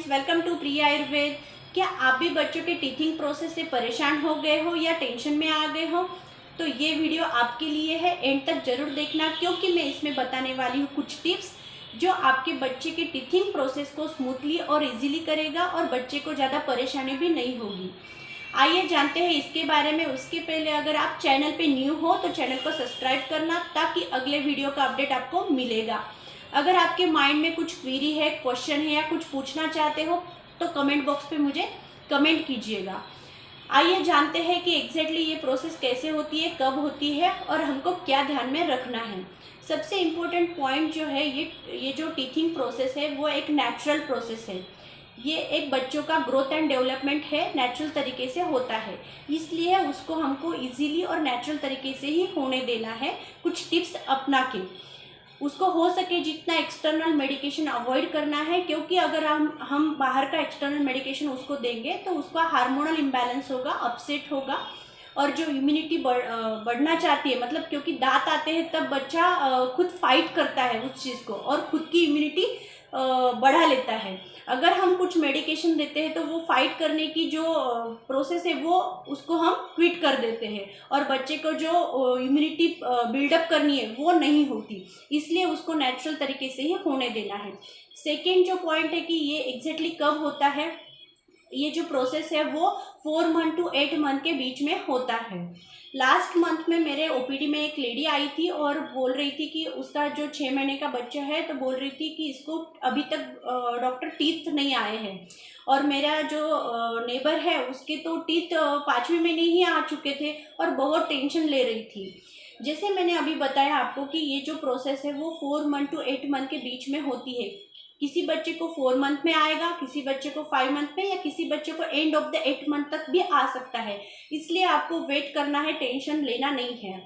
Friends, welcome to प्रिया आयुर्वेद। क्या आप भी बच्चों के टीचिंग प्रोसेस से परेशान हो गए हो या टेंशन में आ गए हो? तो ये वीडियो आपके लिए है, एंड तक जरूर देखना, क्योंकि मैं इसमें बताने वाली हूँ कुछ टिप्स जो आपके बच्चे के टीचिंग प्रोसेस को स्मूथली और इजीली करेगा और बच्चे को ज़्यादा परेशानी भी नहीं होगी। आइए जानते हैं इसके बारे में। उसके पहले अगर आप चैनल पे न्यू हो तो चैनल को सब्सक्राइब करना, ताकि अगले वीडियो का अपडेट आपको मिलेगा। अगर आपके माइंड में कुछ क्वेरी है, क्वेश्चन है या कुछ पूछना चाहते हो तो कमेंट बॉक्स पे मुझे कमेंट कीजिएगा। आइए जानते हैं कि एग्जैक्टली ये प्रोसेस कैसे होती है, कब होती है और हमको क्या ध्यान में रखना है। सबसे इम्पोर्टेंट पॉइंट जो है, ये जो टीचिंग प्रोसेस है वो एक नेचुरल प्रोसेस है। ये एक बच्चों का ग्रोथ एंड डेवलपमेंट है, नेचुरल तरीके से होता है, इसलिए उसको हमको इजीली और नेचुरल तरीके से ही होने देना है। कुछ टिप्स अपना के उसको हो सके जितना एक्सटर्नल मेडिकेशन अवॉइड करना है, क्योंकि अगर हम बाहर का एक्सटर्नल मेडिकेशन उसको देंगे तो उसका हार्मोनल इम्बैलेंस होगा, अपसेट होगा, और जो इम्यूनिटी बढ़ना चाहती है, मतलब क्योंकि दांत आते हैं तब बच्चा खुद फाइट करता है उस चीज़ को और खुद की इम्यूनिटी बढ़ा लेता है। अगर हम कुछ मेडिकेशन देते हैं तो वो फाइट करने की जो प्रोसेस है वो उसको हम क्विट कर देते हैं और बच्चे को जो इम्यूनिटी बिल्डअप करनी है वो नहीं होती, इसलिए उसको नेचुरल तरीके से ही होने देना है। सेकेंड जो पॉइंट है कि ये एग्जैक्टली कब होता है, ये जो प्रोसेस है वो 4 मंथ टू 8 मंथ के बीच में होता है। लास्ट मंथ में मेरे ओपीडी में एक लेडी आई थी और बोल रही थी कि उसका जो 6 महीने का बच्चा है, तो बोल रही थी कि इसको अभी तक डॉक्टर टीथ नहीं आए हैं, और मेरा जो नेबर है उसके तो टीथ 5वें महीने ही आ चुके थे और बहुत टेंशन ले रही थी। जैसे मैंने अभी बताया आपको कि ये जो प्रोसेस है वो 4 मंथ टू 8 मंथ के बीच में होती है। किसी बच्चे को 4 मंथ में आएगा, किसी बच्चे को 5 मंथ में, या किसी बच्चे को एंड ऑफ द 8 मंथ तक भी आ सकता है, इसलिए आपको वेट करना है, टेंशन लेना नहीं है।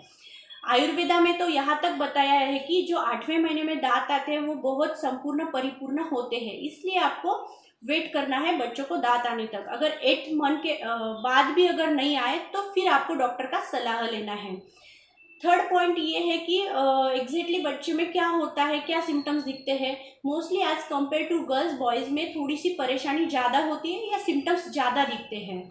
आयुर्वेदा में तो यहाँ तक बताया है कि जो 8वें महीने में दांत आते हैं वो बहुत संपूर्ण परिपूर्ण होते हैं, इसलिए आपको वेट करना है बच्चों को दांत आने तक। अगर 8 मंथ के बाद भी अगर नहीं आए तो फिर आपको डॉक्टर का सलाह लेना है। थर्ड पॉइंट ये है कि एग्जैक्टली बच्चे में क्या होता है, क्या सिम्टम्स दिखते हैं। Mostly as compare to girls, boys में थोड़ी सी परेशानी ज़्यादा होती है या सिम्टम्स ज़्यादा दिखते हैं।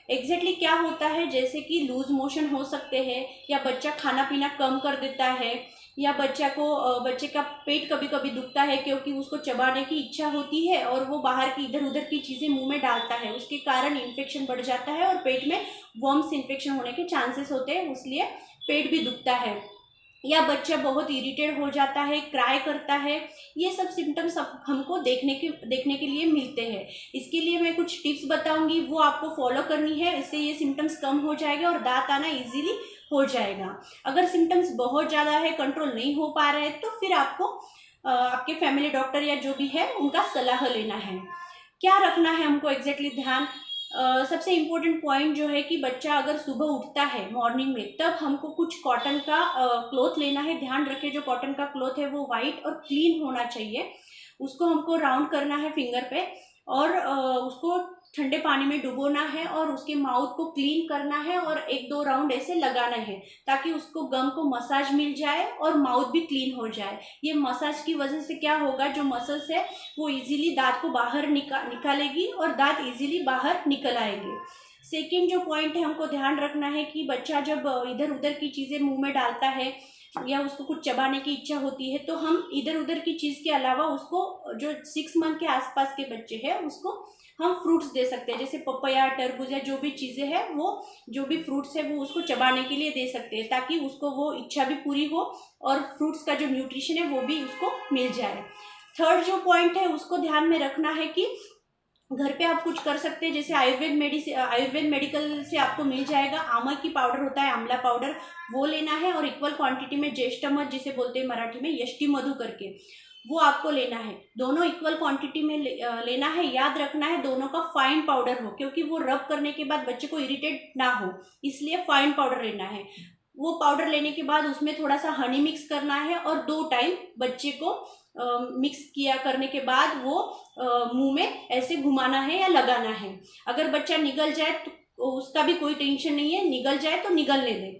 एग्जैक्टली क्या होता है, जैसे कि लूज मोशन हो सकते हैं, या बच्चा खाना पीना कम कर देता है, या बच्चे का पेट कभी कभी दुखता है क्योंकि उसको चबाने की इच्छा होती है और वो बाहर की इधर उधर की चीज़ें मुंह में डालता है, उसके कारण इन्फेक्शन बढ़ जाता है और पेट में वर्म्स इन्फेक्शन होने के चांसेस होते हैं, इसलिए पेट भी दुखता है। या बच्चा बहुत इरिटेट हो जाता है, क्राई करता है। ये सब सिम्टम्स हमको देखने के लिए मिलते हैं। इसके लिए मैं कुछ टिप्स बताऊंगी, वो आपको फॉलो करनी है, इससे ये सिम्टम्स कम हो जाएगा और दांत आना इजीली हो जाएगा। अगर सिम्टम्स बहुत ज़्यादा है, कंट्रोल नहीं हो पा रहे हैं, तो फिर आपको आपके फैमिली डॉक्टर या जो भी है उनका सलाह लेना है। क्या रखना है हमको एग्जैक्टली ध्यान, सबसे इम्पोर्टेंट पॉइंट जो है कि बच्चा अगर सुबह उठता है मॉर्निंग में, तब हमको कुछ कॉटन का क्लॉथ लेना है। ध्यान रखें, जो कॉटन का क्लॉथ है वो वाइट और क्लीन होना चाहिए। उसको हमको राउंड करना है फिंगर पे और उसको ठंडे पानी में डुबोना है और उसके माउथ को क्लीन करना है और 1-2 राउंड ऐसे लगाना है, ताकि उसको गम को मसाज मिल जाए और माउथ भी क्लीन हो जाए। ये मसाज की वजह से क्या होगा, जो मसल्स है वो इजीली दांत को बाहर निकालेगी और दांत इजीली बाहर निकल आएंगे। सेकेंड जो पॉइंट है, हमको ध्यान रखना है कि बच्चा जब इधर उधर की चीज़ें मुंह में डालता है या उसको कुछ चबाने की इच्छा होती है, तो हम इधर उधर की चीज़ के अलावा उसको, जो 6 मंथ के आसपास के बच्चे हैं उसको हम फ्रूट्स दे सकते हैं, जैसे पपया, तरबूज, जो भी चीज़ें हैं, वो जो भी फ्रूट्स है वो उसको चबाने के लिए दे सकते हैं, ताकि उसको वो इच्छा भी पूरी हो और फ्रूट्स का जो न्यूट्रिशन है वो भी उसको मिल जाए। थर्ड जो पॉइंट है उसको ध्यान में रखना है कि घर पे आप कुछ कर सकते हैं, जैसे आयुर्वेद मेडिकल से आपको मिल जाएगा, आंवला की पाउडर होता है, आंवला पाउडर, वो लेना है और इक्वल क्वांटिटी में ज्येष्ठमध, जिसे बोलते हैं मराठी में यष्टि मधु करके, वो आपको लेना है। दोनों इक्वल क्वांटिटी में लेना है। याद रखना है दोनों का फाइन पाउडर हो, क्योंकि वो रब करने के बाद बच्चे को इरिटेट ना हो, इसलिए फाइन पाउडर लेना है। वो पाउडर लेने के बाद उसमें थोड़ा सा हनी मिक्स करना है और 2 टाइम बच्चे को मिक्स किया करने के बाद वो मुंह में ऐसे घुमाना है या लगाना है। अगर बच्चा निगल जाए तो उसका भी कोई टेंशन नहीं है, निगल जाए तो निगलने दे।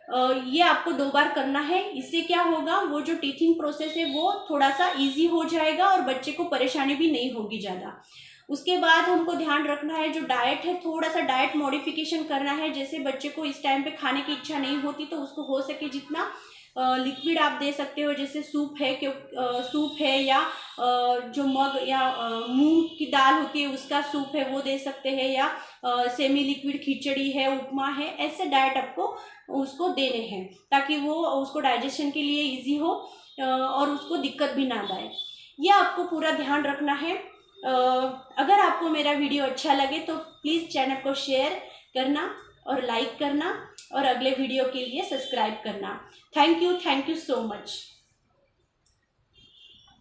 ये आपको 2 बार करना है। इससे क्या होगा, वो जो टीचिंग प्रोसेस है वो थोड़ा सा इजी हो जाएगा और बच्चे को परेशानी भी नहीं होगी ज़्यादा। उसके बाद हमको ध्यान रखना है जो डाइट है, थोड़ा सा डाइट मॉडिफिकेशन करना है। जैसे बच्चे को इस टाइम पे खाने की इच्छा नहीं होती तो उसको हो सके जितना लिक्विड आप दे सकते हो, जैसे सूप है, सूप है या जो मग या मूंग की दाल होती है उसका सूप है वो दे सकते हैं, या सेमी लिक्विड खिचड़ी है, उपमा है, ऐसे डाइट आपको उसको देने हैं ताकि वो उसको डाइजेशन के लिए इजी हो और उसको दिक्कत भी ना आए। ये आपको पूरा ध्यान रखना है। अगर आपको मेरा वीडियो अच्छा लगे तो प्लीज़ चैनल को शेयर करना और लाइक करना और अगले वीडियो के लिए सब्सक्राइब करना। Thank you so much.